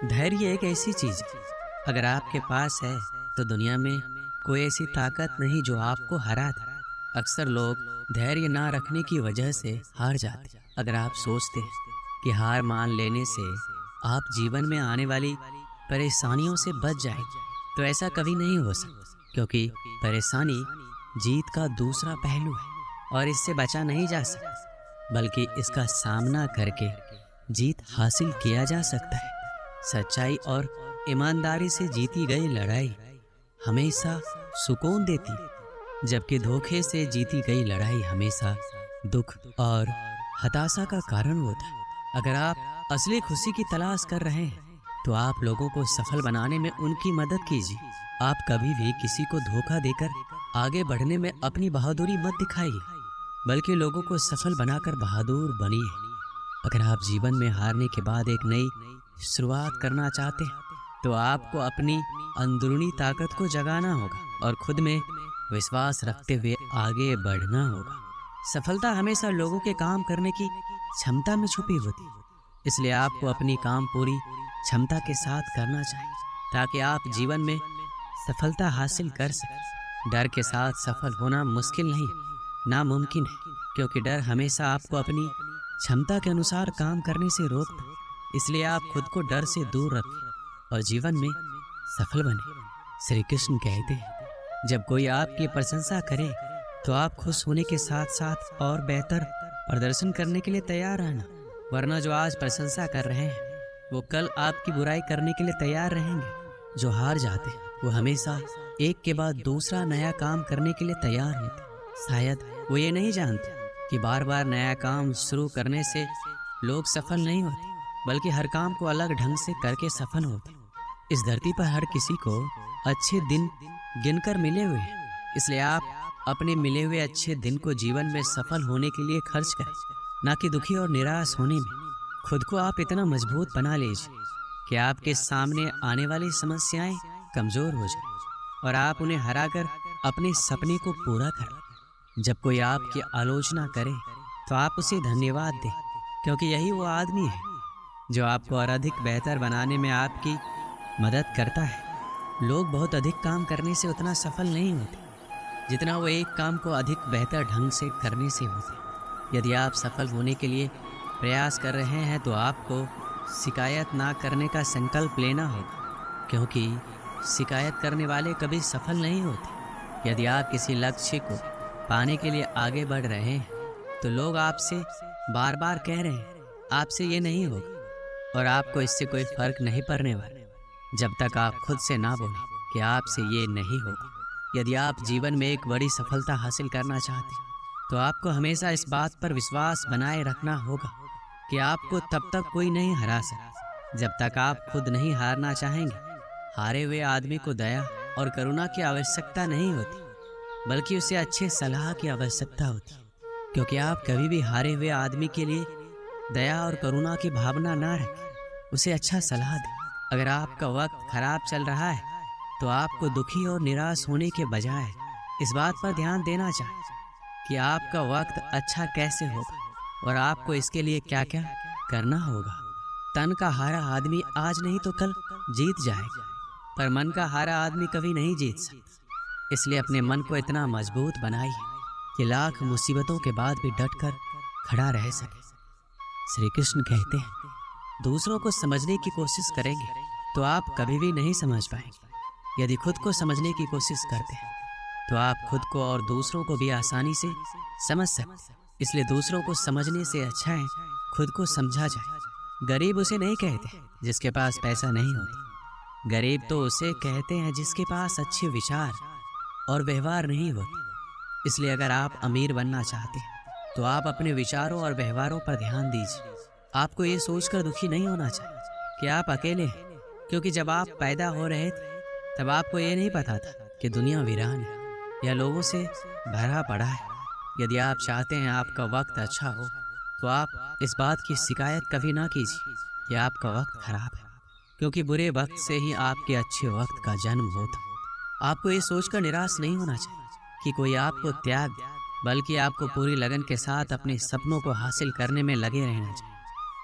धैर्य एक ऐसी चीज है, अगर आपके पास है तो दुनिया में कोई ऐसी ताकत नहीं जो आपको हरा दे। अक्सर लोग धैर्य ना रखने की वजह से हार जाते। अगर आप सोचते हैं कि हार मान लेने से आप जीवन में आने वाली परेशानियों से बच जाएंगे, तो ऐसा कभी नहीं हो सकता, क्योंकि परेशानी जीत का दूसरा पहलू है और इससे बचा नहीं जा सकता, बल्कि इसका सामना करके जीत हासिल किया जा सकता है। सच्चाई और ईमानदारी से जीती गई लड़ाई हमेशा सुकून देती, जबकि धोखे से जीती गई लड़ाई हमेशा दुख और हताशा का कारण होता है। अगर आप असली खुशी की तलाश कर रहे हैं तो आप लोगों को सफल बनाने में उनकी मदद कीजिए। आप कभी भी किसी को धोखा देकर आगे बढ़ने में अपनी बहादुरी मत दिखाइए, बल्कि लोगों को सफल बनाकर बहादुर बनिए। अगर आप जीवन में हारने के बाद एक नई शुरुआत करना चाहते हैं तो आपको अपनी अंदरूनी ताकत को जगाना होगा और खुद में विश्वास रखते हुए आगे बढ़ना होगा। सफलता हमेशा लोगों के काम करने की क्षमता में छुपी होती है, इसलिए आपको अपनी काम पूरी क्षमता के साथ करना चाहिए ताकि आप जीवन में सफलता हासिल कर सकें। डर के साथ सफल होना मुश्किल नहीं, नामुमकिन है, क्योंकि डर हमेशा आपको अपनी क्षमता के अनुसार काम करने से रोकता है। इसलिए आप खुद को डर से दूर रखें और जीवन में सफल बने। श्री कृष्ण कहते हैं, जब कोई आपकी प्रशंसा करे तो आप खुश होने के साथ साथ और बेहतर प्रदर्शन करने के लिए तैयार रहना, वरना जो आज प्रशंसा कर रहे हैं वो कल आपकी बुराई करने के लिए तैयार रहेंगे। जो हार जाते हैं वो हमेशा एक के बाद दूसरा नया काम करने के लिए तैयार होते। शायद वो ये नहीं जानते कि बार बार नया काम शुरू करने से लोग सफल नहीं होते, बल्कि हर काम को अलग ढंग से करके सफल होते। इस धरती पर हर किसी को अच्छे दिन गिनकर मिले हुए हैं, इसलिए आप अपने मिले हुए अच्छे दिन को जीवन में सफल होने के लिए खर्च करें, ना कि दुखी और निराश होने में। खुद को आप इतना मजबूत बना लीजिए कि आपके सामने आने वाली समस्याएं कमजोर हो जाए और आप उन्हें हराकर अपने सपने को पूरा करें। जब कोई आपकी आलोचना करे तो आप उसे धन्यवाद दें, क्योंकि यही वो आदमी है जो आपको और अधिक बेहतर बनाने में आपकी मदद करता है। लोग बहुत अधिक काम करने से उतना सफल नहीं होते जितना वो एक काम को अधिक बेहतर ढंग से करने से होते। यदि आप सफल होने के लिए प्रयास कर रहे हैं तो आपको शिकायत ना करने का संकल्प लेना होगा, क्योंकि शिकायत करने वाले कभी सफल नहीं होते। यदि आप किसी लक्ष्य को पाने के लिए आगे बढ़ रहे हैं तो लोग आपसे बार बार कह रहे हैं आपसे ये नहीं होगा, और आपको इससे कोई फर्क नहीं पड़ने वाला जब तक आप खुद से ना बोलें कि आपसे ये नहीं होगा। यदि आप जीवन में एक बड़ी सफलता हासिल करना चाहते हैं तो आपको हमेशा इस बात पर विश्वास बनाए रखना होगा कि आपको तब तक कोई नहीं हरा सकता जब तक आप खुद नहीं हारना चाहेंगे। हारे हुए आदमी को दया और करुणा की आवश्यकता नहीं होती, बल्कि उसे अच्छे सलाह की आवश्यकता होती, क्योंकि आप कभी भी हारे हुए आदमी के लिए दया और करुणा की भावना ना रखें, उसे अच्छा सलाह दें। अगर आपका वक्त खराब चल रहा है तो आपको दुखी और निराश होने के बजाय इस बात पर ध्यान देना चाहिए कि आपका वक्त अच्छा कैसे होगा और आपको इसके लिए क्या क्या करना होगा। तन का हारा आदमी आज नहीं तो कल जीत जाएगा, पर मन का हारा आदमी कभी नहीं जीत सकता। इसलिए अपने मन को इतना मजबूत बनाइए कि लाख मुसीबतों के बाद भी डटकर खड़ा रह सके। श्री कृष्ण कहते हैं, दूसरों को समझने की कोशिश करेंगे तो आप कभी भी नहीं समझ पाएंगे। यदि खुद को समझने की कोशिश करते हैं तो आप खुद को और दूसरों को भी आसानी से समझ सकते। इसलिए दूसरों को समझने से अच्छा है खुद को समझा जाए। गरीब उसे नहीं कहते जिसके पास पैसा नहीं होता, गरीब तो उसे कहते हैं जिसके पास अच्छे विचार और व्यवहार नहीं होते। इसलिए अगर आप अमीर बनना चाहते हैं तो आप अपने विचारों और व्यवहारों पर ध्यान दीजिए। आपको ये सोचकर दुखी नहीं होना चाहिए कि आप अकेले हैं, क्योंकि जब आप पैदा हो रहे थे तब आपको ये नहीं पता था कि दुनिया वीरान है या लोगों से भरा पड़ा है। यदि आप चाहते हैं आपका वक्त अच्छा हो तो आप इस बात की शिकायत कभी ना कीजिए कि आपका वक्त खराब है, क्योंकि बुरे वक्त से ही आपके अच्छे वक्त का जन्म होता। आपको ये सोचकर निराश नहीं होना चाहिए कि कोई आपको त्याग दे, बल्कि आपको पूरी लगन के साथ अपने सपनों को हासिल करने में लगे रहना चाहिए,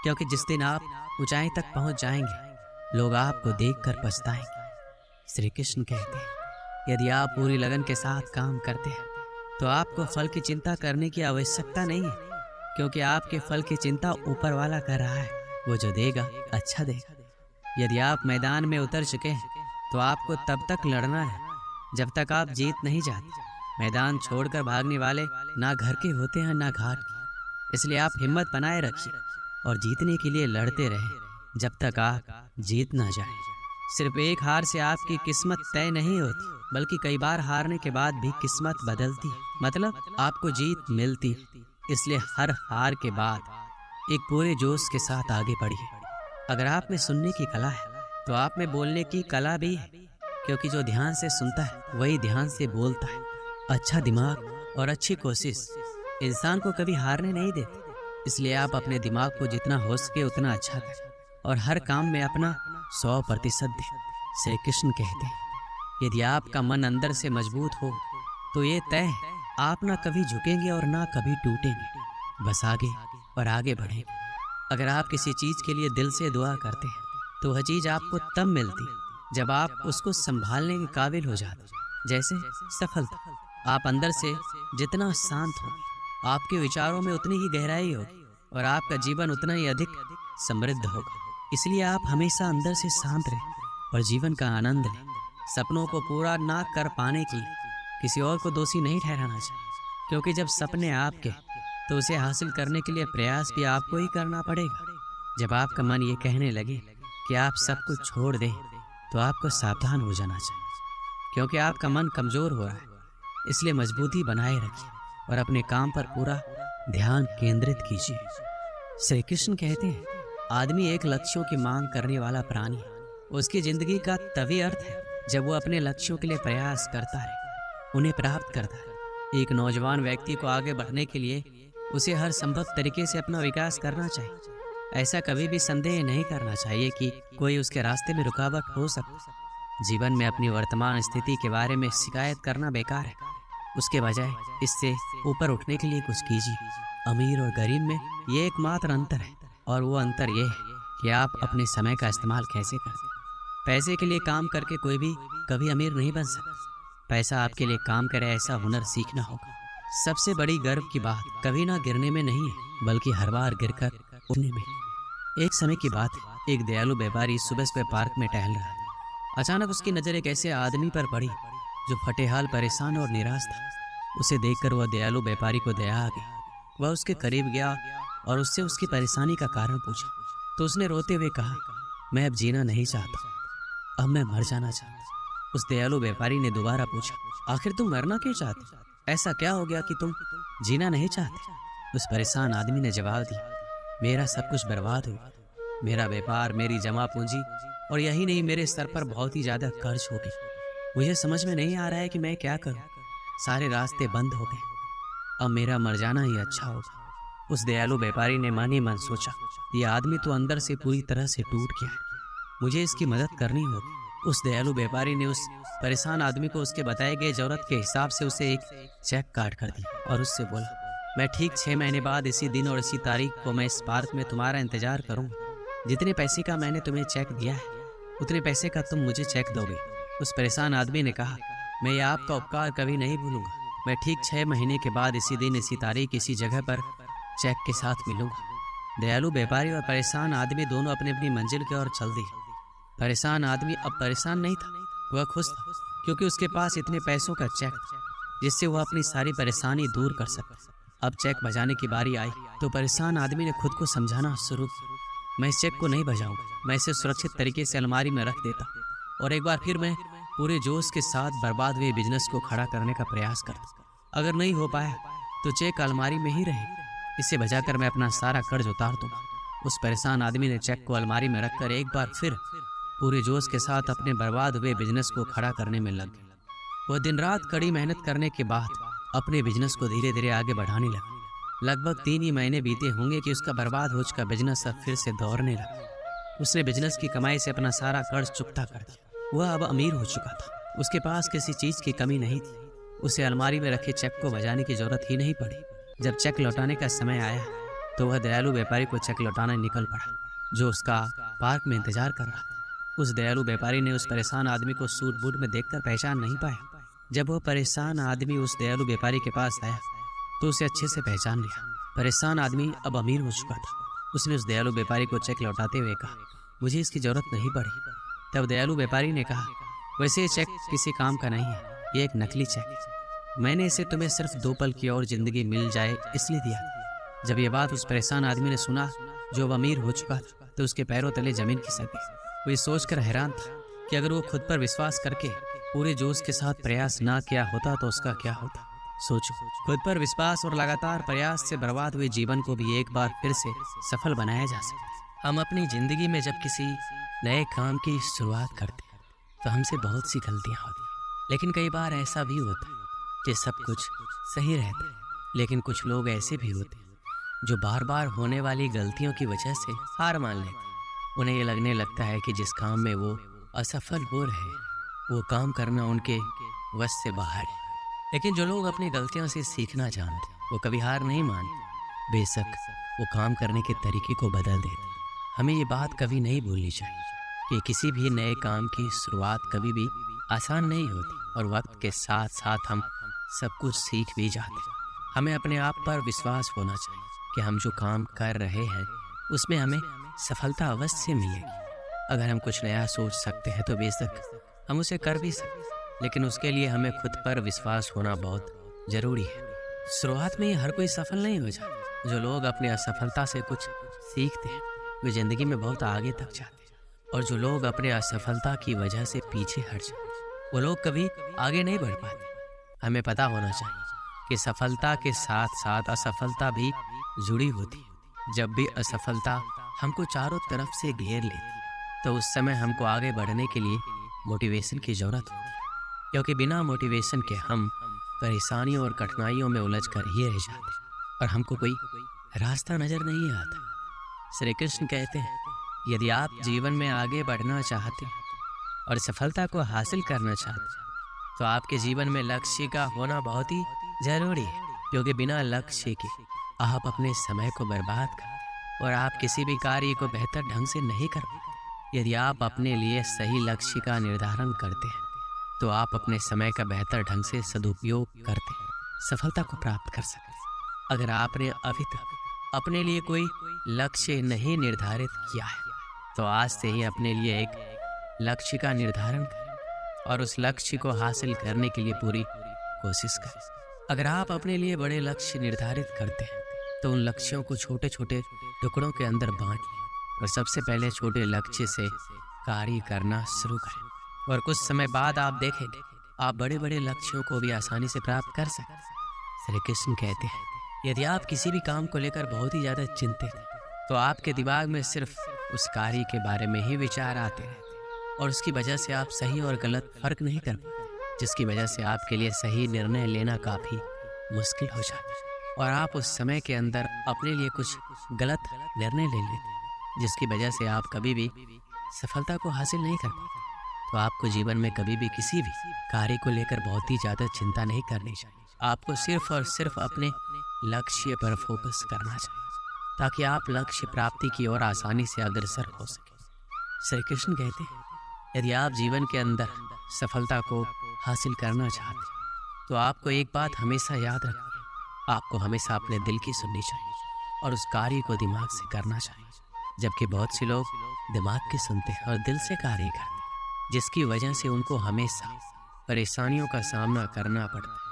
क्योंकि जिस दिन आप ऊंचाई तक पहुंच जाएंगे लोग आपको देखकर पछताएंगे। श्री कृष्ण कहते हैं, यदि आप पूरी लगन के साथ काम करते हैं तो आपको फल की चिंता करने की आवश्यकता नहीं है, क्योंकि आपके फल की चिंता ऊपर वाला कर रहा है। वो जो देगा अच्छा देगा। यदि आप मैदान में उतर चुके हैं तो आपको तब तक लड़ना है जब तक आप जीत नहीं जाते। मैदान छोड़कर भागने वाले ना घर के होते हैं ना घाट के। इसलिए आप हिम्मत बनाए रखिए और जीतने के लिए लड़ते रहें जब तक आप जीत ना जाए। सिर्फ एक हार से आपकी किस्मत तय नहीं होती, बल्कि कई बार हारने के बाद भी किस्मत बदलती है, मतलब आपको जीत मिलती। इसलिए हर हार के बाद एक पूरे जोश के साथ आगे बढ़िए। अगर आप में सुनने की कला है तो आप में बोलने की कला भी है, क्योंकि जो ध्यान से सुनता है वही ध्यान से बोलता है। अच्छा दिमाग और अच्छी कोशिश इंसान को कभी हारने नहीं देती। इसलिए आप अपने दिमाग को जितना हो सके उतना अच्छा करें और हर काम में अपना 100% दें। श्री कृष्ण कहते हैं, यदि आपका मन अंदर से मजबूत हो तो ये तय है, आप ना कभी झुकेंगे और ना कभी टूटेंगे, बस आगे और आगे बढ़ेंगे। अगर आप किसी चीज़ के लिए दिल से दुआ करते हैं तो वह चीज़ आपको तब मिलती जब आप उसको संभालने के काबिल हो जाते। जैसे सफलता। आप अंदर से जितना शांत हो, आपके विचारों में उतनी ही गहराई होगी और आपका जीवन उतना ही अधिक समृद्ध होगा। इसलिए आप हमेशा अंदर से शांत रहें और जीवन का आनंद लें। सपनों को पूरा ना कर पाने के लिए किसी और को दोषी नहीं ठहराना चाहिए, क्योंकि जब सपने आपके तो उसे हासिल करने के लिए प्रयास भी आपको ही करना पड़ेगा। जब आपका मन ये कहने लगे कि आप सब कुछ छोड़ दें तो आपको सावधान हो जाना चाहिए, क्योंकि आपका मन कमज़ोर हो रहा है। इसलिए मजबूती बनाए रखिए और अपने काम पर पूरा ध्यान केंद्रित कीजिए। श्री कृष्ण कहते हैं, आदमी एक लक्ष्यों की मांग करने वाला प्राणी है। उसकी जिंदगी का तभी अर्थ है जब वो अपने लक्ष्यों के लिए प्रयास करता है, उन्हें प्राप्त करता है। एक नौजवान व्यक्ति को आगे बढ़ने के लिए उसे हर संभव तरीके से अपना विकास करना चाहिए। ऐसा कभी भी संदेह नहीं करना चाहिए कि कोई उसके रास्ते में रुकावट हो सकती। जीवन में अपनी वर्तमान स्थिति के बारे में शिकायत करना बेकार है। उसके बजाय इससे ऊपर उठने के लिए कुछ कीजिए। अमीर और गरीब में ये एकमात्र अंतर है, और वो अंतर ये है कि आप अपने समय का इस्तेमाल कैसे करते हैं। पैसे के लिए काम करके कोई भी कभी अमीर नहीं बन सकता। पैसा आपके लिए काम करे ऐसा हुनर सीखना होगा। सबसे बड़ी गर्व की बात कभी ना गिरने में नहीं है, बल्कि हर बार गिरकर उठने में। एक समय की बात है, एक दयालु व्यापारी सुबह सुबह पार्क में टहल रहा था। अचानक उसकी नज़र एक ऐसे आदमी पर पड़ी जो फटेहाल, परेशान और निराश था। उसे देखकर वह दयालु व्यापारी को दया आ गई। वह उसके करीब गया और उससे उसकी परेशानी का कारण पूछा। तो उसने रोते हुए कहा, मैं अब जीना नहीं चाहता, अब मैं मर जाना चाहता। उस दयालु व्यापारी ने दोबारा पूछा, आखिर तुम मरना क्यों चाहते? ऐसा क्या हो गया कि तुम जीना नहीं चाहते? उस परेशान आदमी ने जवाब दिया, मेरा सब कुछ बर्बाद हो गया। मेरा व्यापार, मेरी जमा पूंजी, और यही नहीं, मेरे सर पर बहुत ही ज्यादा कर्ज हो गई। मुझे समझ में नहीं आ रहा है कि मैं क्या करूं। सारे रास्ते बंद हो गए। अब मेरा मर जाना ही अच्छा होगा। उस दयालु व्यापारी ने मन ही मन सोचा, यह आदमी तो अंदर से पूरी तरह से टूट गया है, मुझे इसकी मदद करनी होगी। उस दयालु व्यापारी ने उस परेशान आदमी को उसके बताए गए जरूरत के हिसाब से उसे एक चेक काट कर दिया और उससे बोला, मैं ठीक 6 महीने बाद इसी दिन और इसी तारीख को मैं इस पार्क में तुम्हारा इंतजार करूंगा। जितने पैसे का मैंने तुम्हें चेक दिया है उतने पैसे का तुम मुझे चेक दोगे। उस परेशान आदमी ने कहा, मैं ये आपका उपकार कभी नहीं भूलूंगा। मैं ठीक 6 महीने के बाद इसी दिन, इसी तारीख, इसी जगह पर चेक के साथ मिलूंगा। दयालु व्यापारी और परेशान आदमी दोनों अपनी अपनी मंजिल की ओर चल दिए। परेशान आदमी अब परेशान नहीं था, वह खुश था, क्योंकि उसके पास इतने पैसों का चेक था जिससे वह अपनी सारी परेशानी दूर कर सकता। अब चेक बजाने की बारी आई तो परेशान आदमी ने खुद को समझाना शुरू किया, मैं इस चेक को नहीं बजाऊंगा, मैं इसे सुरक्षित तरीके से अलमारी में रख देता और एक बार फिर मैं पूरे जोश के साथ बर्बाद हुए बिजनेस को खड़ा करने का प्रयास करता। अगर नहीं हो पाया तो चेक अलमारी में ही रहेगा, इसे बजाकर मैं अपना सारा कर्ज उतार दूंगा। उस परेशान आदमी ने चेक को अलमारी में रखकर एक बार फिर पूरे जोश के साथ अपने बर्बाद हुए बिजनेस को खड़ा करने में लग गया। वह दिन रात कड़ी मेहनत करने के बाद अपने बिजनेस को धीरे धीरे आगे बढ़ाने लगा। लगभग 3 ही महीने बीते होंगे कि उसका बर्बाद हो चुका बिजनेस अब फिर से दौड़ने लगा। उसने बिजनेस की कमाई से अपना सारा कर्ज चुकता कर दिया। वह अब अमीर हो चुका था, उसके पास किसी चीज़ की कमी नहीं थी। उसे अलमारी में रखे चेक को बजाने की जरूरत ही नहीं पड़ी। जब चेक लौटाने का समय आया तो वह दयालु व्यापारी को चेक लौटाने निकल पड़ा, जो उसका पार्क में इंतजार कर रहा था। उस दयालु व्यापारी ने उस परेशान आदमी को सूट बूट में देखकर पहचान नहीं पाया। जब वो परेशान आदमी उस दयालु व्यापारी के पास आया तो उसे अच्छे से पहचान लिया। परेशान आदमी अब अमीर हो चुका था। उसने उस दयालु व्यापारी को चेक लौटाते हुए कहा, मुझे इसकी जरूरत नहीं पड़ी। तब दयालु व्यापारी ने कहा, वैसे ये चेक किसी काम का नहीं है, ये एक नकली चेक है। मैंने इसे तुम्हें सिर्फ 2 पल की और जिंदगी मिल जाए इसलिए दिया। जब ये बात उस परेशान आदमी ने सुना जो अब अमीर हो चुका था तो उसके पैरों तले जमीन खिसक गई। वो ये सोचकर हैरान था कि अगर वो खुद पर विश्वास करके पूरे जोश के साथ प्रयास ना किया होता तो उसका क्या होता। सोचो, खुद पर विश्वास और लगातार प्रयास से बर्बाद हुए जीवन को भी एक बार फिर से सफल बनाया जा सकता है। हम अपनी जिंदगी में जब किसी नए काम की शुरुआत करते हैं तो हमसे बहुत सी गलतियां होती हैं, लेकिन कई बार ऐसा भी होता है कि सब कुछ सही रहता है। लेकिन कुछ लोग ऐसे भी होते हैं जो बार बार होने वाली गलतियों की वजह से हार मान लेते हैं। उन्हें ये लगने लगता है कि जिस काम में वो असफल हो रहे हैं वो काम करना उनके वश से बाहर है। लेकिन जो लोग अपनी गलतियों से सीखना जानते वो कभी हार नहीं मानते, बेशक वो काम करने के तरीके को बदल देते। हमें ये बात कभी नहीं भूलनी चाहिए कि किसी भी नए काम की शुरुआत कभी भी आसान नहीं होती और वक्त के साथ साथ हम सब कुछ सीख भी जाते हैं। हमें अपने आप पर विश्वास होना चाहिए कि हम जो काम कर रहे हैं उसमें हमें सफलता अवश्य मिलेगी। अगर हम कुछ नया सोच सकते हैं तो बेशक हम उसे कर भी सकते हैं, लेकिन उसके लिए हमें खुद पर विश्वास होना बहुत ज़रूरी है। शुरुआत में ही हर कोई सफल नहीं हो जाता। जो लोग अपनी असफलता से कुछ सीखते हैं वे ज़िंदगी में बहुत आगे तक जाते हैं, और जो लोग अपने असफलता की वजह से पीछे हट जाते हैं वो लोग कभी आगे नहीं बढ़ पाते। हमें पता होना चाहिए कि सफलता के साथ साथ असफलता भी जुड़ी होती है। जब भी असफलता हमको चारों तरफ से घेर लेती है तो उस समय हमको आगे बढ़ने के लिए मोटिवेशन की ज़रूरत होती है, क्योंकि बिना मोटिवेशन के हम परेशानियों और कठिनाइयों में उलझ कर ही रह जाते हैं और हमको कोई रास्ता नज़र नहीं आता। श्री कृष्ण कहते हैं, यदि आप जीवन में आगे बढ़ना चाहते हैं और सफलता को हासिल करना चाहते हैं तो आपके जीवन में लक्ष्य का होना बहुत ही ज़रूरी है, क्योंकि बिना लक्ष्य के आप अपने समय को बर्बाद करते और आप किसी भी कार्य को बेहतर ढंग से नहीं कर पाते। यदि आप अपने लिए सही लक्ष्य का निर्धारण करते हैं तो आप अपने समय का बेहतर ढंग से सदुपयोग करते हैं सफलता को प्राप्त कर सकते हैं। अगर आपने अभी तक अपने लिए कोई लक्ष्य नहीं निर्धारित किया है तो आज से ही अपने लिए एक लक्ष्य का निर्धारण करें और उस लक्ष्य को हासिल करने के लिए पूरी कोशिश करें। अगर आप अपने लिए बड़े लक्ष्य निर्धारित करते हैं तो उन लक्ष्यों को छोटे छोटे टुकड़ों के अंदर बांट लें और सबसे पहले छोटे लक्ष्य से कार्य करना शुरू करें और कुछ समय बाद आप देखेंगे आप बड़े बड़े लक्ष्यों को भी आसानी से प्राप्त कर सकते हैं। श्री कृष्ण कहते हैं, यदि आप किसी भी काम को लेकर बहुत ही ज़्यादा चिंतित हैं तो आपके दिमाग में सिर्फ उस कार्य के बारे में ही विचार आते हैं और उसकी वजह से आप सही और गलत फर्क नहीं कर पाते, जिसकी वजह से आपके लिए सही निर्णय लेना काफ़ी मुश्किल हो जाता है और आप उस समय के अंदर अपने लिए कुछ गलत निर्णय ले लेते हैं, जिसकी वजह से आप कभी भी सफलता को हासिल नहीं कर पाते। तो आपको जीवन में कभी भी किसी भी कार्य को लेकर बहुत ही ज़्यादा चिंता नहीं करनी चाहिए। आपको सिर्फ और सिर्फ अपने लक्ष्य पर फोकस करना चाहिए ताकि आप लक्ष्य प्राप्ति की ओर आसानी से अग्रसर हो सके। श्री कृष्ण कहते हैं, यदि आप जीवन के अंदर सफलता को हासिल करना चाहते हैं तो आपको एक बात हमेशा याद रखनी है, आपको हमेशा अपने दिल की सुननी चाहिए और उस कार्य को दिमाग से करना चाहिए, जबकि बहुत से लोग दिमाग की सुनते हैं और दिल से कार्य करते हैं, जिसकी वजह से उनको हमेशा परेशानियों का सामना करना पड़ता है।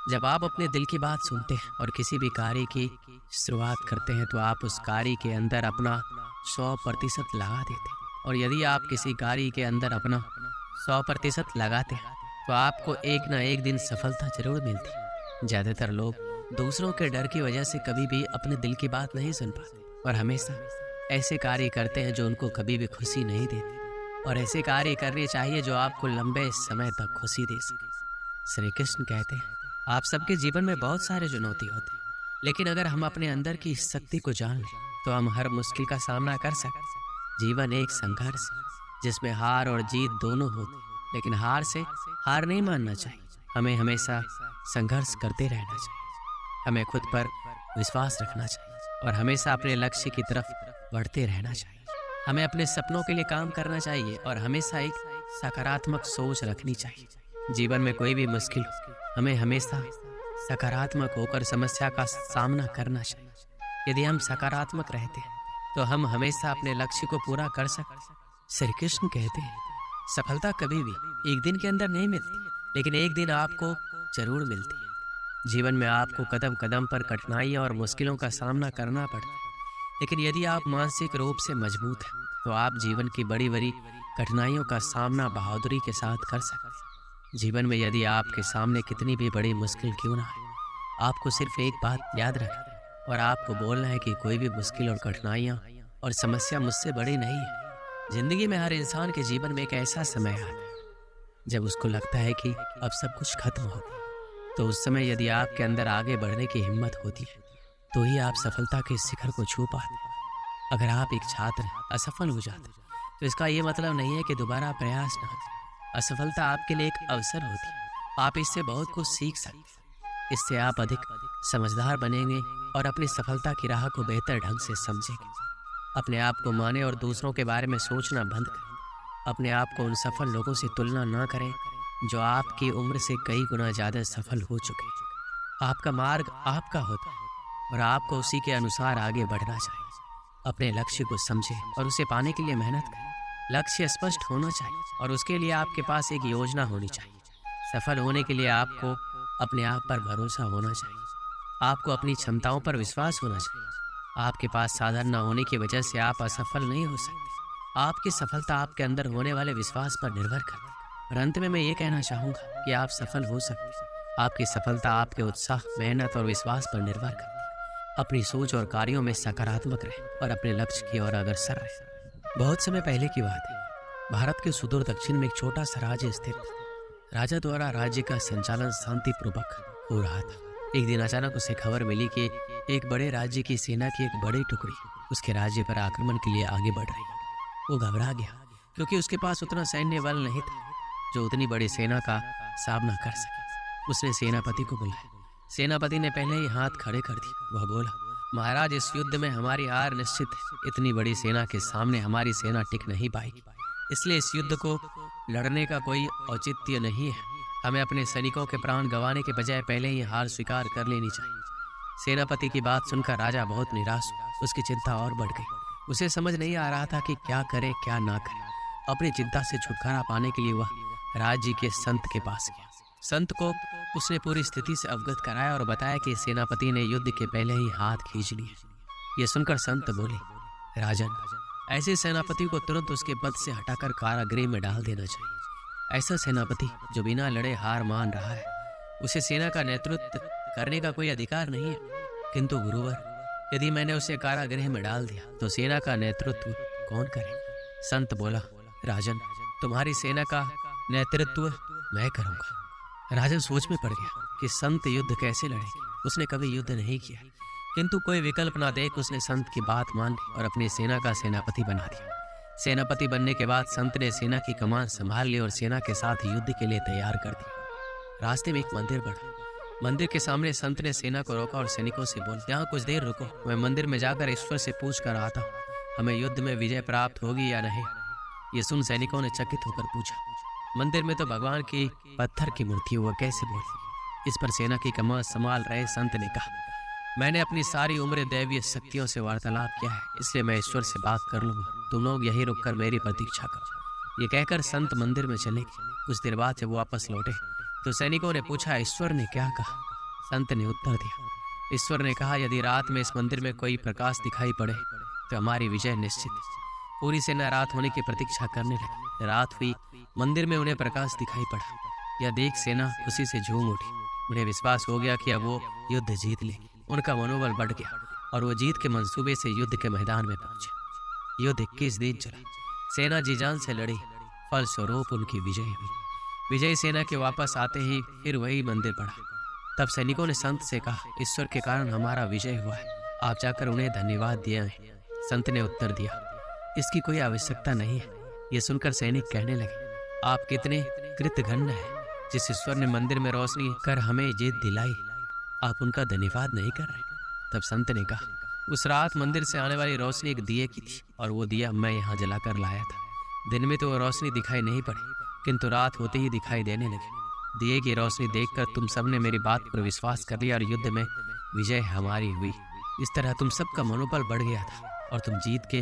जब आप अपने दिल की बात सुनते हैं और किसी भी कार्य की शुरुआत करते हैं तो आप उस कार्य के अंदर अपना 100% लगा देते हैं, और यदि आप किसी कार्य के अंदर अपना 100% लगाते हैं तो आपको एक ना एक दिन सफलता जरूर मिलती है। ज़्यादातर लोग दूसरों के डर की वजह से कभी भी अपने दिल की बात नहीं सुन पाते और हमेशा ऐसे कार्य करते हैं जो उनको कभी भी खुशी नहीं देते, और ऐसे कार्य करने चाहिए जो आपको लंबे समय तक खुशी दे सके। श्री कृष्ण कहते हैं, आप सबके जीवन में बहुत सारे चुनौती होते हैं, लेकिन अगर हम अपने अंदर की शक्ति को जान लें तो हम हर मुश्किल का सामना कर सकते हैं। जीवन एक संघर्ष है जिसमें हार और जीत दोनों होते हैं, लेकिन हार से हार नहीं मानना चाहिए। हमें हमेशा संघर्ष करते रहना चाहिए, हमें खुद पर विश्वास रखना चाहिए और हमेशा अपने लक्ष्य की तरफ बढ़ते रहना चाहिए। हमें अपने सपनों के लिए काम करना चाहिए और हमेशा एक सकारात्मक सोच रखनी चाहिए। जीवन में कोई भी मुश्किल हो, हमें हमेशा सकारात्मक होकर समस्या का सामना करना चाहिए। यदि हम सकारात्मक रहते हैं तो हम हमेशा अपने लक्ष्य को पूरा कर सकते हैं। श्री कृष्ण कहते हैं, सफलता कभी भी एक दिन के अंदर नहीं मिलती, लेकिन एक दिन आपको जरूर मिलती है। जीवन में आपको कदम कदम पर कठिनाइयां और मुश्किलों का सामना करना पड़ता है, लेकिन यदि आप मानसिक रूप से मजबूत हैं तो आप जीवन की बड़ी बड़ी कठिनाइयों का सामना बहादुरी के साथ कर सकते हैं। जीवन में यदि आपके सामने कितनी भी बड़ी मुश्किल क्यों ना है, आपको सिर्फ एक बात याद रखनी और आपको बोलना है कि कोई भी मुश्किल और कठिनाइयाँ और समस्या मुझसे बड़ी नहीं है। जिंदगी में हर इंसान के जीवन में एक ऐसा समय आता है जब उसको लगता है कि अब सब कुछ खत्म हो गया। तो उस समय यदि आपके अंदर आगे बढ़ने की हिम्मत होती है तो ही आप सफलता के शिखर को छू पाते हैं। अगर आप एक छात्र असफल हो जाते तो इसका ये मतलब नहीं है कि दोबारा प्रयास न करें। असफलता आपके लिए एक अवसर होती है, आप इससे बहुत कुछ सीख सकते हैं। इससे आप अधिक समझदार बनेंगे और अपनी सफलता की राह को बेहतर ढंग से समझेंगे। अपने आप को माने और दूसरों के बारे में सोचना बंद करें। अपने आप को उन सफल लोगों से तुलना न करें जो आपकी उम्र से कई गुना ज़्यादा सफल हो चुके। आपका मार्ग आपका होता है और आपको उसी के अनुसार आगे बढ़ना चाहिए। अपने लक्ष्य को समझें और उसे पाने के लिए मेहनत करें। लक्ष्य स्पष्ट होना चाहिए और उसके लिए आपके पास एक योजना होनी चाहिए। सफल होने के लिए आपको अपने आप पर भरोसा होना चाहिए। आपको अपनी क्षमताओं पर विश्वास होना चाहिए। आपके पास साधन न होने की वजह से आप असफल नहीं हो सकते। आपकी सफलता आपके अंदर होने वाले विश्वास पर निर्भर करती है। और अंत में मैं ये कहना चाहूँगा कि आप सफल हो सकते हैं। आपकी सफलता आपके उत्साह, मेहनत और विश्वास पर निर्भर करती है। अपनी सोच और कार्यों में सकारात्मक रहें और अपने लक्ष्य की ओर अग्रसर रहें। बहुत समय पहले की बात है, भारत के सुदूर दक्षिण में एक छोटा सा राज्य स्थित था। राजा द्वारा राज्य का संचालन शांतिपूर्वक हो रहा था। एक दिन अचानक उसे खबर मिली कि एक बड़े राज्य की सेना की एक बड़ी टुकड़ी उसके राज्य पर आक्रमण के लिए आगे बढ़ रही। वो घबरा गया क्योंकि उसके पास उतना सैन्य बल नहीं था जो उतनी बड़ी सेना का सामना कर सके। उसने सेनापति को बुलाया। सेनापति ने पहले ही हाथ खड़े कर दिए। वह बोला, महाराज, इस युद्ध में हमारी हार निश्चित है। इतनी बड़ी सेना के सामने हमारी सेना टिक नहीं पाएगी, इसलिए इस युद्ध को लड़ने का कोई औचित्य नहीं है। हमें अपने सैनिकों के प्राण गंवाने के बजाय पहले ही हार स्वीकार कर लेनी चाहिए। सेनापति की बात सुनकर राजा बहुत निराश हुआ। उसकी चिंता और बढ़ गई। उसे समझ नहीं आ रहा था कि क्या करे क्या ना करे। अपनी चिंता से छुटकारा पाने के लिए वह राज्य के संत के पास गया। संत को उसने पूरी स्थिति से अवगत कराया और बताया कि सेनापति ने युद्ध के पहले ही हाथ खींच लिए। ये सुनकर संत बोले, राजन, ऐसे सेनापति को तुरंत उसके पद से हटाकर कारागृह में डाल देना चाहिए। ऐसा सेनापति जो बिना लड़े हार मान रहा है, उसे सेना का नेतृत्व करने का कोई अधिकार नहीं है। किंतु गुरुवर, यदि मैंने उसे कारागृह में डाल दिया तो सेना का नेतृत्व कौन करे? संत बोला, राजन, तुम्हारी सेना का नेतृत्व मैं करूंगा। राजन सोच में पड़ गया कि संत युद्ध कैसे लड़ेंगे। उसने कभी युद्ध नहीं किया, किंतु कोई विकल्प ना देख उसने संत की बात मान ली और अपनी सेना का सेनापति बना दिया। सेनापति बनने के बाद संत ने सेना की कमान संभाल ली और सेना के साथ युद्ध के लिए तैयार कर दिया। रास्ते में एक मंदिर बढ़ा। मंदिर के सामने संत ने सेना को रोका और सैनिकों से बोला, यहाँ कुछ देर रुको, मैं मंदिर में जाकर ईश्वर से पूछ कर आता हूँ, हमें युद्ध में विजय प्राप्त होगी या नहीं। ये सुन सैनिकों ने चकित होकर पूछा, मंदिर में तो भगवान की पत्थर की मूर्ति, हुआ कैसे बोली? इस पर सेना की कमान संभाल रहे संत ने कहा, मैंने अपनी सारी उम्र दैवीय शक्तियों से वार्तालाप किया है, इसलिए मैं ईश्वर से बात कर लूंगा। तुम लोग यहीं रुककर मेरी प्रतीक्षा करो। ये कहकर संत मंदिर में चले गए। कुछ देर बाद जब वापस लौटे तो सैनिकों ने पूछा, ईश्वर ने क्या कहा? संत ने उत्तर दिया, ईश्वर ने कहा, यदि रात में इस मंदिर में कोई प्रकाश दिखाई पड़े तो हमारी विजय निश्चित है। पूरी सेना रात होने की प्रतीक्षा करने लगी। रात हुई, मंदिर में उन्हें प्रकाश दिखाई पड़ा। यह देख सेना खुशी से झूम उठी। उन्हें विश्वास हो गया कि अब वो युद्ध जीत लेंगे। उनका मनोबल बढ़ गया और वो जीत के मंसूबे से युद्ध के मैदान में पहुंचे। युद्ध 21 दिन चला। सेना जी जान से लड़ी, फलस्वरूप उनकी विजय हुई। विजयी सेना के वापस आते ही फिर वही मंदिर पड़ा। तब सैनिकों ने संत से कहा, ईश्वर के कारण हमारा विजय हुआ है, आप जाकर उन्हें धन्यवाद दिया है। संत ने उत्तर दिया, इसकी कोई आवश्यकता नहीं है। ये सुनकर सैनिक कहने लगे, आप कितने कृतघ्न हैं। जिस ईश्वर ने मंदिर में रोशनी कर हमें जीत दिलाई, आप उनका धन्यवाद नहीं कर रहे। तब संत ने कहा, उस रात मंदिर से आने वाली रोशनी एक दिए की थी और वो दिया मैं यहाँ जलाकर लाया था। दिन में तो वो रोशनी दिखाई नहीं पड़ी, किंतु रात होते ही दिखाई देने लगी। दिए की रोशनी देखकर तुम सबने मेरी बात पर विश्वास कर लिया और युद्ध में विजय हमारी हुई। इस तरह तुम सबका मनोबल बढ़ गया था और तुम जीत के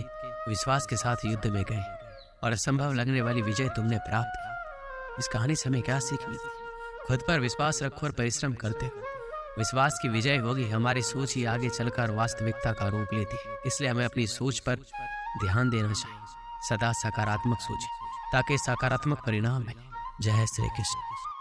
विश्वास के साथ युद्ध में गए और असंभव लगने वाली विजय तुमने प्राप्त की। इस कहानी से हमें क्या सीख मिलती? खुद पर विश्वास रखो और परिश्रम करते हो। विश्वास की विजय होगी। हमारी सोच ही आगे चलकर वास्तविकता का रूप लेती है। इसलिए हमें अपनी सोच पर ध्यान देना चाहिए। सदा सकारात्मक सोचें ताकि सकारात्मक परिणाम मिले। जय श्री कृष्ण।